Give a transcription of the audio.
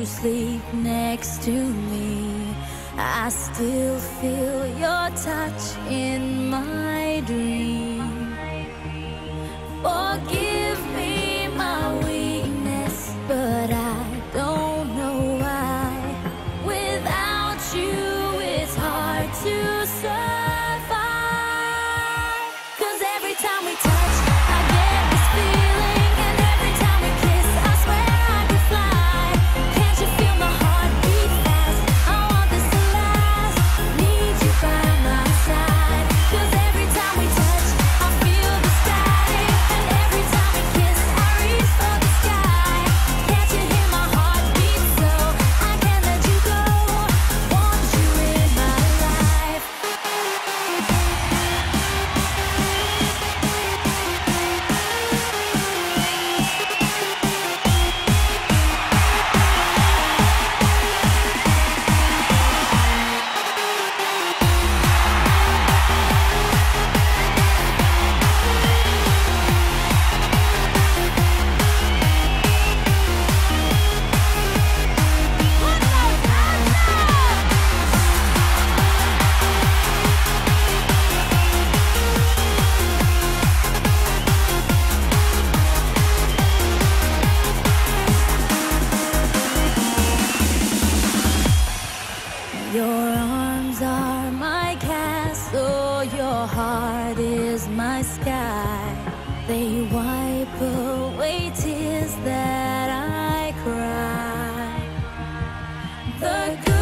you sleep next to me, I still feel your touch in my dream. Forgive me my weakness, but I don't know why. Without you, it's hard to survive. 'Cause every time we touch, I get this feeling, and every time we kiss, I swear I could fly. Can't you feel my heart beat fast? I want this to last. Need you by my side. 'Cause every time we touch, I feel the static, and every time we kiss, I reach for the sky. Can't you hear my heart beat? So I can't let you go. Want you in my life. Your arms are my castle, your heart is my sky. They wipe away tears that I cry. The good